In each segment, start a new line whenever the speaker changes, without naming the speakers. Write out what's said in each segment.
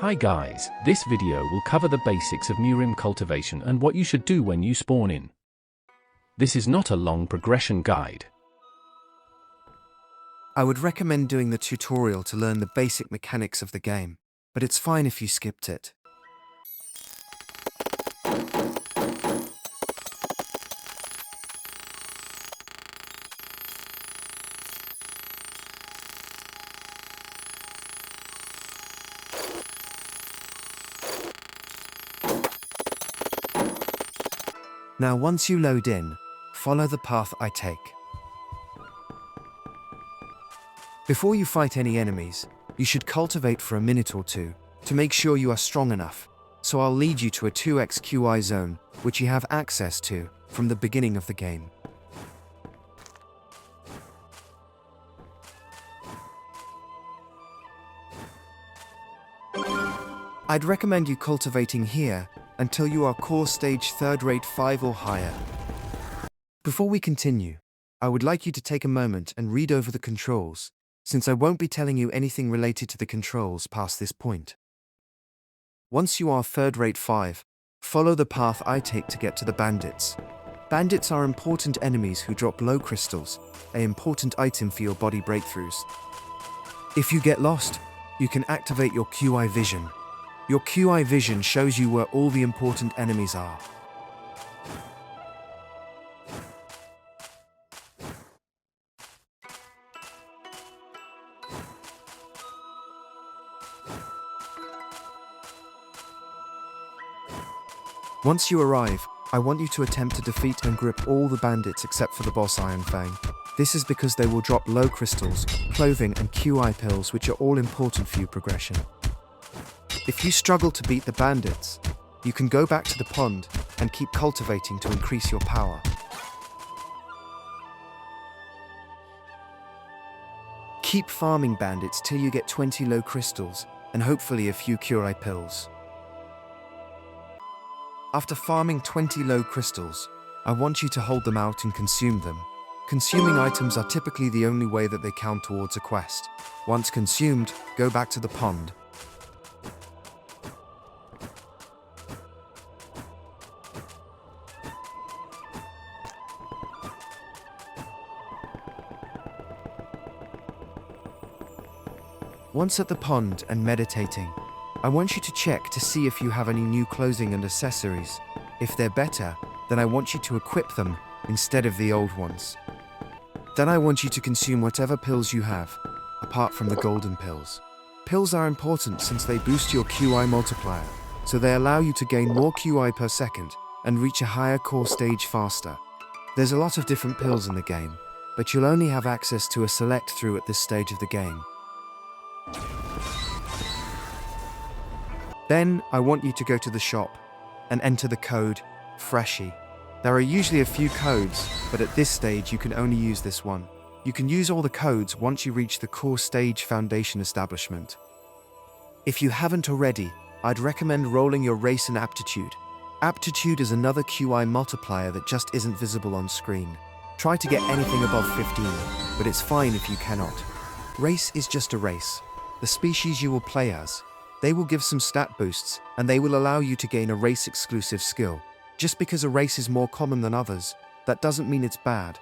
Hi guys, this video will cover the basics of Murim cultivation and what you should do when you spawn in. This is not a long progression guide.
I would recommend doing the tutorial to learn the basic mechanics of the game, but it's fine if you skipped it. Now once you load in, follow the path I take. Before you fight any enemies, you should cultivate for a minute or two to make sure you are strong enough, so I'll lead you to a 2x QI zone which you have access to from the beginning of the game. I'd recommend you cultivating here until you are core stage 3rd rate 5 or higher. Before we continue, I would like you to take a moment and read over the controls, since I won't be telling you anything related to the controls past this point. Once you are 3rd rate 5, follow the path I take to get to the bandits. Bandits are important enemies who drop low crystals, an important item for your body breakthroughs. If you get lost, you can activate your QI vision. Your QI vision shows you where all the important enemies are. Once you arrive, I want you to attempt to defeat and grip all the bandits except for the boss Iron Fang. This is because they will drop low crystals, clothing and QI pills which are all important for your progression. If you struggle to beat the bandits, you can go back to the pond and keep cultivating to increase your power. Keep farming bandits till you get 20 low crystals and hopefully a few QI pills. After farming 20 low crystals, I want you to hold them out and consume them. Consuming items are typically the only way that they count towards a quest. Once consumed, go back to the pond. Once at the pond and meditating, I want you to check to see if you have any new clothing and accessories. If they're better, then I want you to equip them instead of the old ones. Then I want you to consume whatever pills you have, apart from the golden pills. Pills are important since they boost your QI multiplier, so they allow you to gain more QI per second and reach a higher core stage faster. There's a lot of different pills in the game, but you'll only have access to a select few at this stage of the game. Then, I want you to go to the shop and enter the code Freshie. There are usually a few codes, but at this stage you can only use this one. You can use all the codes once you reach the core stage foundation establishment. If you haven't already, I'd recommend rolling your race and aptitude. Aptitude is another QI multiplier that just isn't visible on screen. Try to get anything above 15, but it's fine if you cannot. Race is just a race. The species you will play as. They will give some stat boosts, and they will allow you to gain a race-exclusive skill. Just because a race is more common than others, that doesn't mean it's bad.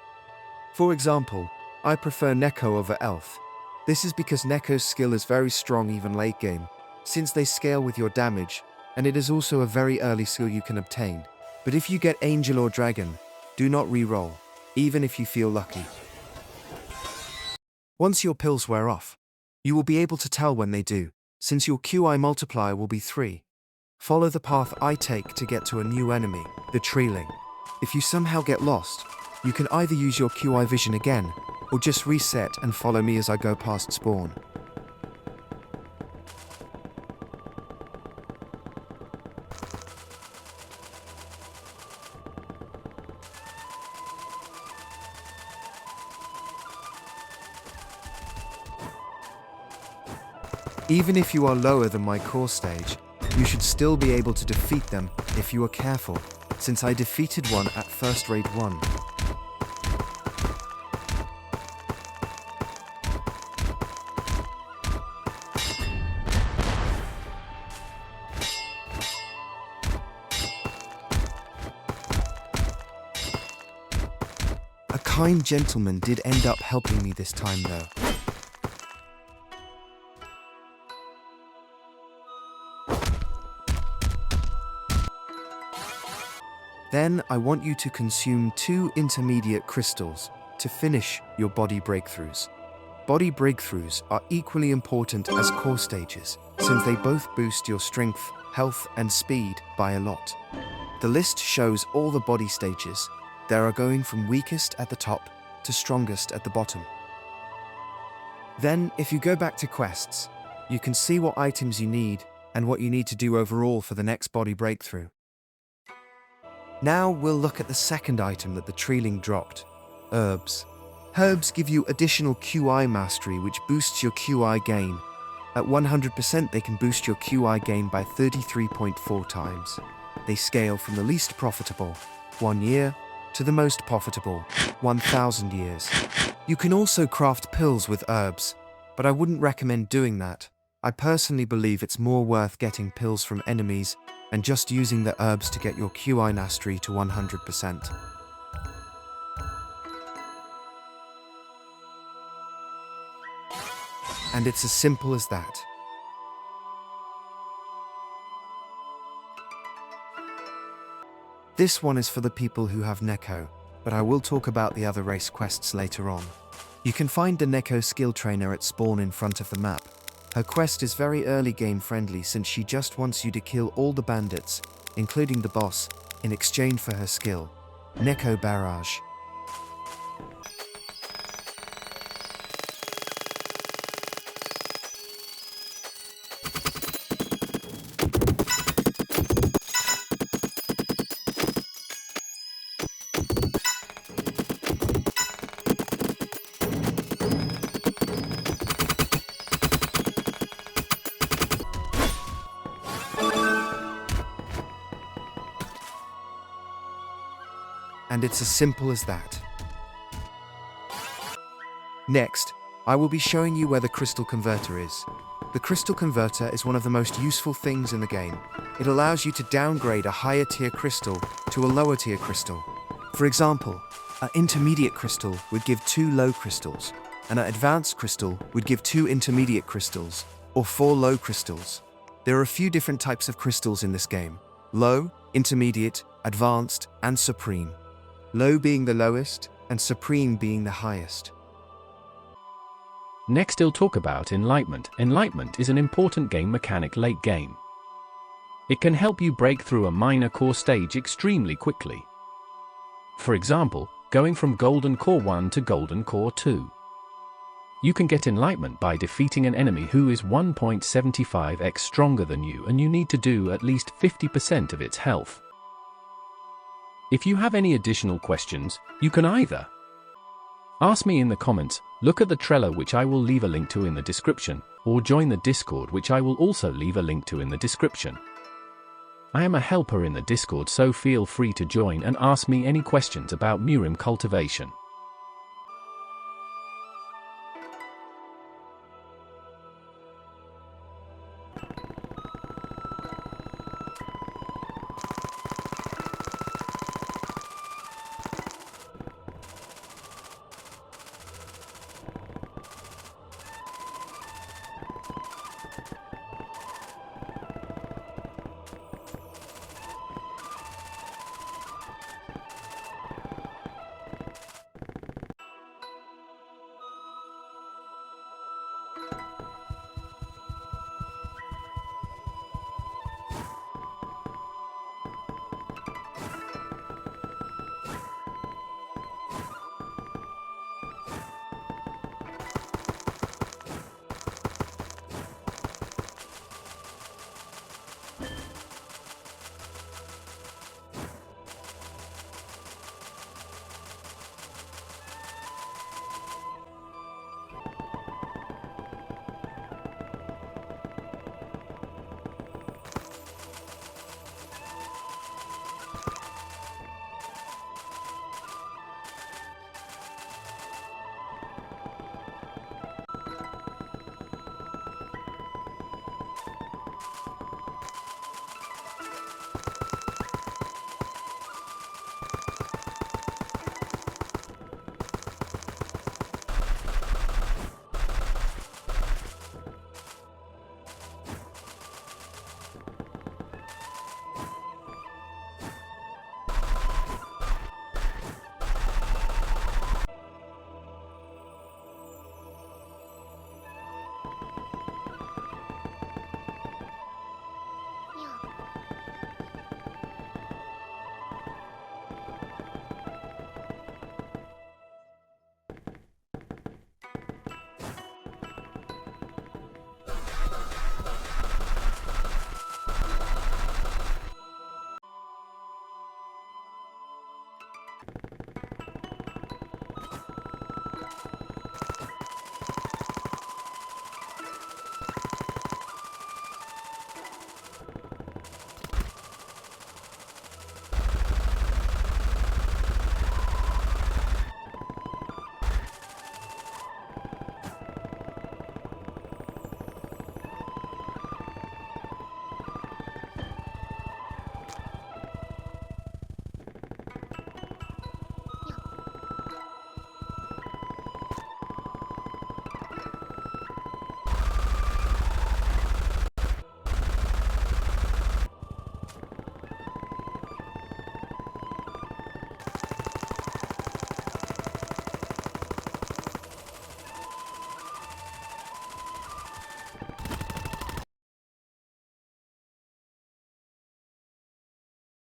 For example, I prefer Neko over Elf. This is because Neko's skill is very strong even late game, since they scale with your damage, and it is also a very early skill you can obtain. But if you get Angel or Dragon, do not re-roll, even if you feel lucky. Once your pills wear off, you will be able to tell when they do, since your QI multiplier will be 3. Follow the path I take to get to a new enemy, the Treeling. If you somehow get lost, you can either use your QI vision again, or just reset and follow me as I go past spawn. Even if you are lower than my core stage, you should still be able to defeat them if you are careful, since I defeated one at 1st rate 1. kind gentleman did end up helping me this time though. Then I want you to consume 2 intermediate crystals to finish your body breakthroughs. Body breakthroughs are equally important as core stages, since they both boost your strength, health, and speed by a lot. The list shows all the body stages. They are going from weakest at the top to strongest at the bottom. Then, if you go back to quests, you can see what items you need and what you need to do overall for the next body breakthrough. Now we'll look at the second item that the Treeling dropped, herbs. Herbs give you additional QI mastery, which boosts your QI gain. At 100%, they can boost your QI gain by 33.4 times. They scale from the least profitable, 1 year, to the most profitable, 1,000 years. You can also craft pills with herbs, but I wouldn't recommend doing that. I personally believe it's more worth getting pills from enemies and just using the herbs to get your QI mastery to 100%. And it's as simple as that. This one is for the people who have Neko, but I will talk about the other race quests later on. You can find the Neko skill trainer at spawn in front of the map. Her quest is very early game friendly since she just wants you to kill all the bandits, including the boss, in exchange for her skill, Neko Barrage. And it's as simple as that. Next, I will be showing you where the crystal converter is. The crystal converter is one of the most useful things in the game. It allows you to downgrade a higher tier crystal to a lower tier crystal. For example, an intermediate crystal would give 2 low crystals, and an advanced crystal would give 2 intermediate crystals, or 4 low crystals. There are a few different types of crystals in this game: low, intermediate, advanced, and supreme. Low being the lowest, and supreme being the highest.
Next he'll talk about Enlightenment. Enlightenment is an important game mechanic late game. It can help you break through a minor core stage extremely quickly. For example, going from Golden Core 1 to Golden Core 2. You can get Enlightenment by defeating an enemy who is 1.75x stronger than you, and you need to do at least 50% of its health. If you have any additional questions, you can either ask me in the comments, look at the Trello which I will leave a link to in the description, or join the Discord which I will also leave a link to in the description. I am a helper in the Discord, so feel free to join and ask me any questions about Murim Cultivation.